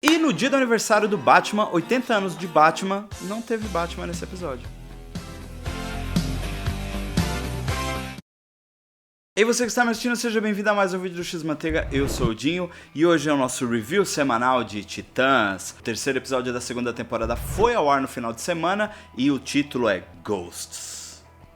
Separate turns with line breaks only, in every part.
E no dia do aniversário do Batman, 80 anos de Batman, não teve Batman nesse episódio. E você que está me assistindo, seja bem-vindo a mais um vídeo do X-Manteiga, eu sou o Dinho e hoje é o nosso review semanal de Titãs. O terceiro episódio da segunda temporada foi ao ar no final de semana e o título é Ghosts.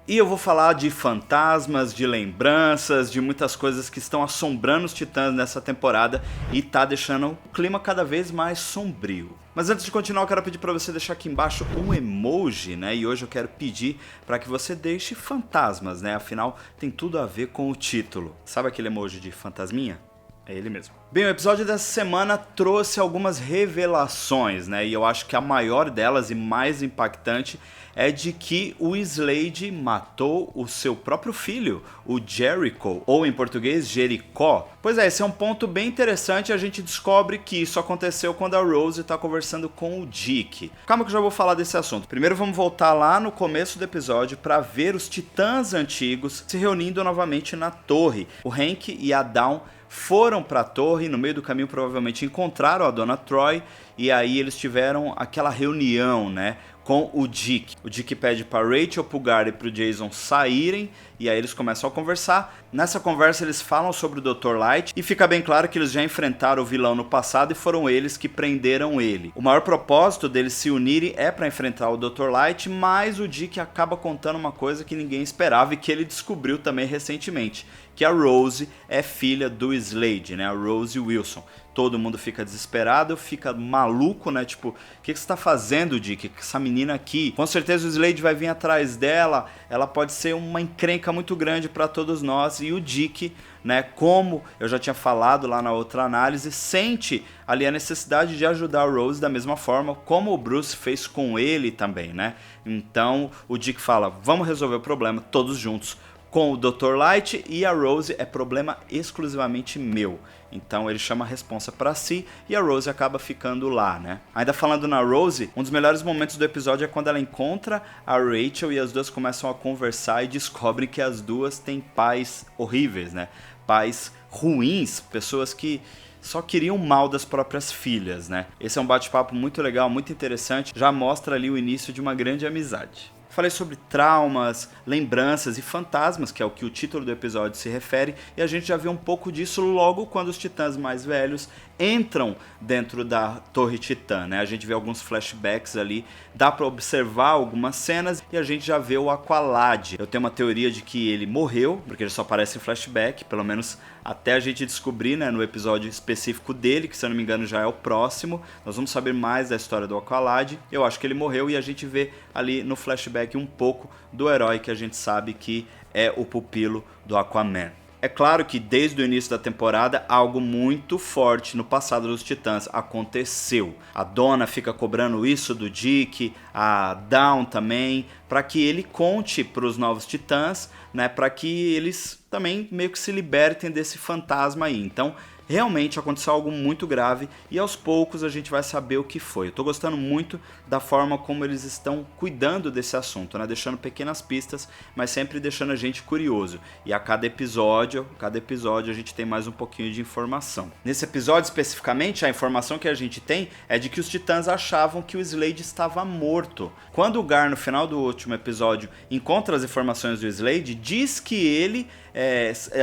E eu vou falar de fantasmas, de lembranças, de muitas coisas que estão assombrando os Titãs nessa temporada e tá deixando o clima cada vez mais sombrio. Mas antes de continuar, eu quero pedir para você deixar aqui embaixo um emoji, né? E hoje eu quero pedir para que você deixe fantasmas, né? Afinal, tem tudo a ver com o título. Sabe aquele emoji de fantasminha? É ele mesmo. Bem, o episódio dessa semana trouxe algumas revelações, né? E eu acho que a maior delas e mais impactante é de que o Slade matou o seu próprio filho, o Jericho, ou em português, Jericó. Pois é, esse é um ponto bem interessante. A gente descobre que isso aconteceu quando a Rose está conversando com o Dick. Calma que eu já vou falar desse assunto. Primeiro vamos voltar lá no começo do episódio para ver os Titãs antigos se reunindo novamente na torre. O Hank e a Dawn foram para a torre, no meio do caminho provavelmente encontraram a Dona Troy e aí eles tiveram aquela reunião, né, com o Dick. O Dick pede para Rachel, pro Gary e pro Jason saírem e aí eles começam a conversar. Nessa conversa eles falam sobre o Dr. Light e fica bem claro que eles já enfrentaram o vilão no passado e foram eles que prenderam ele. O maior propósito deles se unirem é para enfrentar o Dr. Light, mas o Dick acaba contando uma coisa que ninguém esperava e que ele descobriu também recentemente, que a Rose é filha do Slade, né? A Rose Wilson. Todo mundo fica desesperado, fica maluco, né? Tipo, o que você tá fazendo, Dick? Essa menina aqui, com certeza o Slade vai vir atrás dela, ela pode ser uma encrenca muito grande para todos nós. E o Dick, né, como eu já tinha falado lá na outra análise, sente ali a necessidade de ajudar a Rose da mesma forma como o Bruce fez com ele também, né? Então o Dick fala, vamos resolver o problema todos juntos. Com o Dr. Light e a Rose é problema exclusivamente meu. Então ele chama a responsa pra si e a Rose acaba ficando lá, né? Ainda falando na Rose, um dos melhores momentos do episódio é quando ela encontra a Rachel e as duas começam a conversar e descobrem que as duas têm pais horríveis, né? Pais ruins, pessoas que só queriam o mal das próprias filhas, né? Esse é um bate-papo muito legal, muito interessante, já mostra ali o início de uma grande amizade. Falei sobre traumas, lembranças e fantasmas, que é o que o título do episódio se refere, e a gente já vê um pouco disso logo quando os Titãs mais velhos entram dentro da Torre Titã, né? A gente vê alguns flashbacks ali, dá pra observar algumas cenas e a gente já vê o Aqualad. Eu tenho uma teoria de que ele morreu, porque ele só aparece em flashback, pelo menos até a gente descobrir, né, no episódio específico dele, que se eu não me engano já é o próximo. Nós vamos saber mais da história do Aqualad. Eu acho que ele morreu e a gente vê ali no flashback um pouco do herói que a gente sabe que é o pupilo do Aquaman. É claro que desde o início da temporada algo muito forte no passado dos Titãs aconteceu. A Donna fica cobrando isso do Dick, a Dawn também, para que ele conte para os novos Titãs, né, para que eles também meio que se libertem desse fantasma aí. Então, realmente aconteceu algo muito grave e aos poucos a gente vai saber o que foi. Eu tô gostando muito da forma como eles estão cuidando desse assunto, né? Deixando pequenas pistas, mas sempre deixando a gente curioso. E a cada episódio a gente tem mais um pouquinho de informação. Nesse episódio especificamente, a informação que a gente tem é de que os Titãs achavam que o Slade estava morto. Quando o Gar, no final do último episódio, encontra as informações do Slade, diz que ele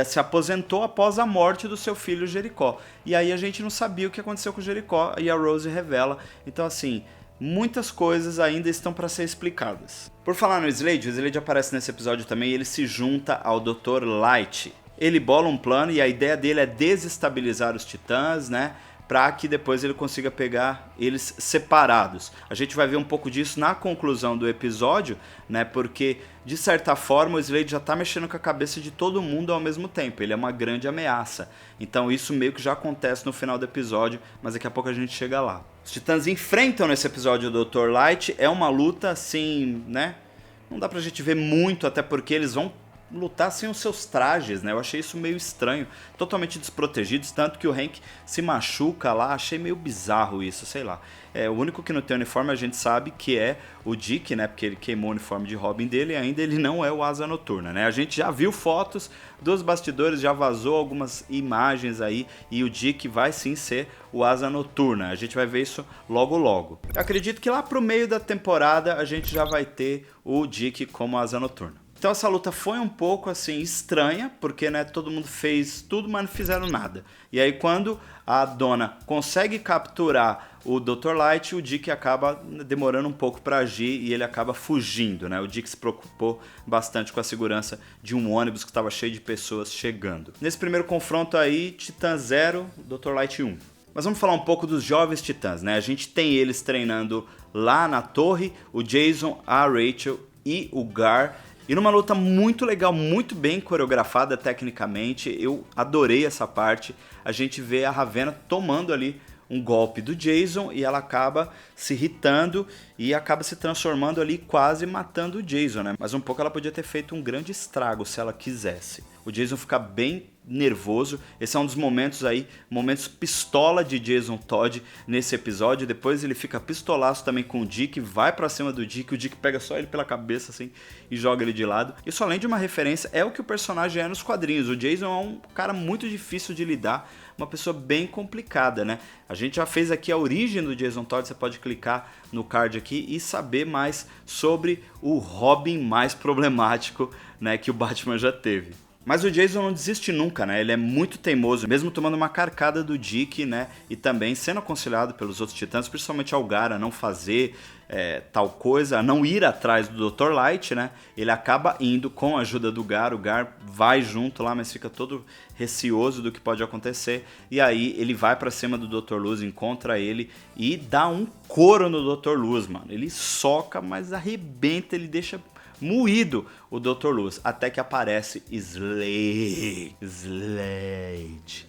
se aposentou após a morte do seu filho Jericó. E aí a gente não sabia o que aconteceu com o Jericó e a Rose revela. Então assim, muitas coisas ainda estão para ser explicadas. Por falar no Slade, o Slade aparece nesse episódio também e ele se junta ao Dr. Light. Ele bola um plano e a ideia dele é desestabilizar os Titãs, né? Para que depois ele consiga pegar eles separados. A gente vai ver um pouco disso na conclusão do episódio, né? Porque, de certa forma, o Slade já tá mexendo com a cabeça de todo mundo ao mesmo tempo. Ele é uma grande ameaça. Então isso meio que já acontece no final do episódio, mas daqui a pouco a gente chega lá. Os Titãs enfrentam nesse episódio o Dr. Light. É uma luta, assim, né? Não dá pra gente ver muito, até porque eles vão lutar sem os seus trajes, né? Eu achei isso meio estranho, totalmente desprotegidos, tanto que o Hank se machuca lá, achei meio bizarro isso, sei lá. O único que não tem uniforme a gente sabe que é o Dick, né? Porque ele queimou o uniforme de Robin dele e ainda ele não é o Asa Noturna, né? A gente já viu fotos dos bastidores, já vazou algumas imagens aí e o Dick vai sim ser o Asa Noturna. A gente vai ver isso logo logo. Eu acredito que lá pro meio da temporada a gente já vai ter o Dick como Asa Noturna. Então essa luta foi um pouco assim estranha, porque né, todo mundo fez tudo, mas não fizeram nada. E aí quando a Donna consegue capturar o Dr. Light, o Dick acaba demorando um pouco para agir e ele acaba fugindo, né? O Dick se preocupou bastante com a segurança de um ônibus que estava cheio de pessoas chegando. Nesse primeiro confronto aí, Titã 0, Dr. Light 1. Mas vamos falar um pouco dos jovens titãs, né? A gente tem eles treinando lá na torre, o Jason, a Rachel e o Gar. E numa luta muito legal, muito bem coreografada tecnicamente, eu adorei essa parte. A gente vê a Ravenna tomando ali um golpe do Jason e ela acaba se irritando e acaba se transformando ali, quase matando o Jason, né? Mas um pouco ela podia ter feito um grande estrago se ela quisesse. O Jason fica bem nervoso. Esse é um dos momentos aí, momentos pistola de Jason Todd nesse episódio. Depois ele fica pistolaço também com o Dick, vai pra cima do Dick, o Dick pega só ele pela cabeça assim e joga ele de lado. Isso, além de uma referência, é o que o personagem é nos quadrinhos. O Jason é um cara muito difícil de lidar, uma pessoa bem complicada, né? A gente já fez aqui a origem do Jason Todd, você pode clicar no card aqui e saber mais sobre o Robin mais problemático, né, que o Batman já teve. Mas o Jason não desiste nunca, né? Ele é muito teimoso, mesmo tomando uma carcada do Dick, né? E também sendo aconselhado pelos outros titãs, principalmente ao Gar, a não fazer tal coisa, a não ir atrás do Dr. Light, né? Ele acaba indo com a ajuda do Gar, o Gar vai junto lá, mas fica todo receoso do que pode acontecer. E aí ele vai pra cima do Dr. Luz, encontra ele e dá um couro no Dr. Luz, mano. Ele soca, mas arrebenta, ele deixa moído o Dr. Luz, até que aparece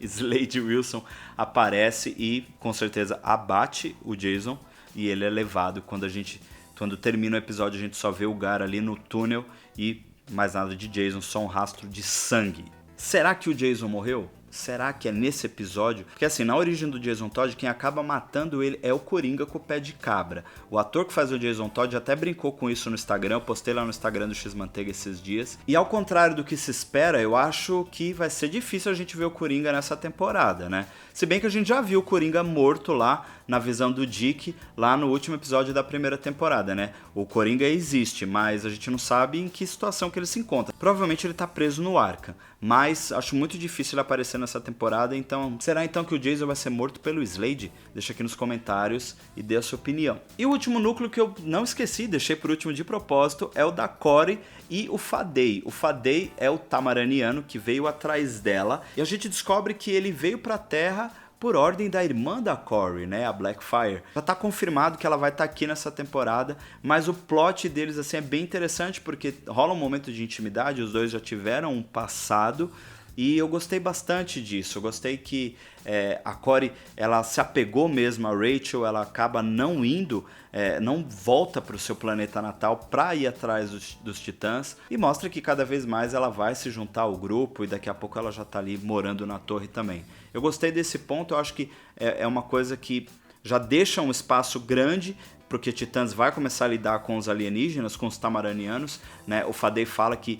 Slade Wilson aparece e com certeza abate o Jason e ele é levado. Quando termina o episódio a gente só vê o Gar ali no túnel e mais nada de Jason, só um rastro de sangue. Será que o Jason morreu? Será que é nesse episódio? Porque assim, na origem do Jason Todd, quem acaba matando ele é o Coringa com o pé de cabra. O ator que faz o Jason Todd até brincou com isso no Instagram, eu postei lá no Instagram do X-Manteiga esses dias. E ao contrário do que se espera, eu acho que vai ser difícil a gente ver o Coringa nessa temporada, né? Se bem que a gente já viu o Coringa morto lá, na visão do Dick, lá no último episódio da primeira temporada, né? O Coringa existe, mas a gente não sabe em que situação que ele se encontra. Provavelmente ele tá preso no Arkham, mas acho muito difícil ele aparecer nessa temporada, então será então que o Jason vai ser morto pelo Slade? Deixa aqui nos comentários e dê a sua opinião. E o último núcleo que eu não esqueci, deixei por último de propósito, é o da Corey e o Fadei. O Fadei é o Tamaraniano que veio atrás dela e a gente descobre que ele veio pra Terra por ordem da irmã da Corey, né, a Blackfire. Já tá confirmado que ela vai estar aqui nessa temporada, mas o plot deles assim é bem interessante porque rola um momento de intimidade, os dois já tiveram um passado e eu gostei bastante disso. Eu gostei que a Corey, ela se apegou mesmo a Rachel, ela acaba não indo, não volta para o seu planeta natal para ir atrás dos titãs e mostra que cada vez mais ela vai se juntar ao grupo e daqui a pouco ela já tá ali morando na torre também. Eu gostei desse ponto, eu acho que é uma coisa que já deixa um espaço grande porque Titãs vai começar a lidar com os alienígenas, com os Tamaranianos, né? O Fadei fala que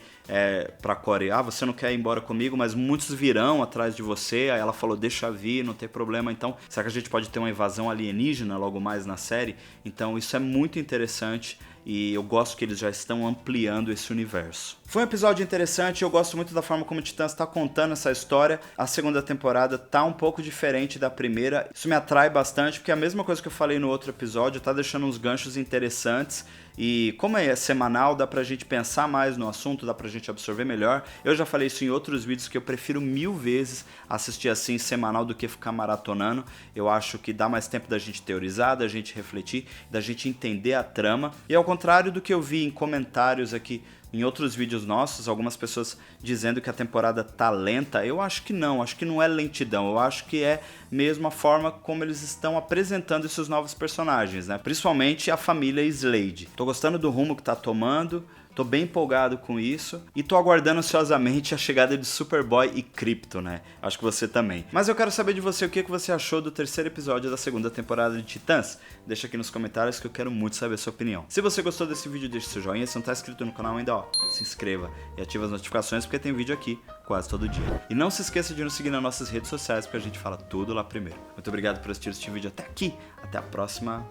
pra Corey, você não quer ir embora comigo, mas muitos virão atrás de você. Aí ela falou, deixa vir, não tem problema. Então, será que a gente pode ter uma invasão alienígena logo mais na série? Então, isso é muito interessante e eu gosto que eles já estão ampliando esse universo. Foi um episódio interessante, eu gosto muito da forma como o Titãs está contando essa história. A segunda temporada tá um pouco diferente da primeira, isso me atrai bastante, porque é a mesma coisa que eu falei no outro episódio, tá deixando uns ganchos interessantes. E como é semanal, dá pra gente pensar mais no assunto, dá pra gente absorver melhor. Eu já falei isso em outros vídeos que eu prefiro 1000 vezes assistir assim semanal do que ficar maratonando. Eu acho que dá mais tempo da gente teorizar, da gente refletir, da gente entender a trama. E ao contrário do que eu vi em comentários aqui em outros vídeos nossos, algumas pessoas dizendo que a temporada tá lenta, eu acho que não é lentidão, eu acho que é mesmo a forma como eles estão apresentando esses novos personagens, né? Principalmente a família Slade. Tô gostando do rumo que tá tomando, Tô bem empolgado com isso e tô aguardando ansiosamente a chegada de Superboy e Krypto, né? Acho que você também. Mas eu quero saber de você o que você achou do terceiro episódio da segunda temporada de Titãs. Deixa aqui nos comentários que eu quero muito saber a sua opinião. Se você gostou desse vídeo, deixa seu joinha. Se não tá inscrito no canal ainda, se inscreva e ativa as notificações porque tem vídeo aqui quase todo dia. E não se esqueça de nos seguir nas nossas redes sociais porque a gente fala tudo lá primeiro. Muito obrigado por assistir este vídeo até aqui. Até a próxima.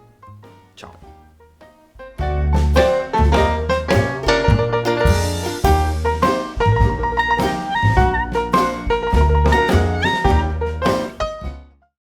Tchau.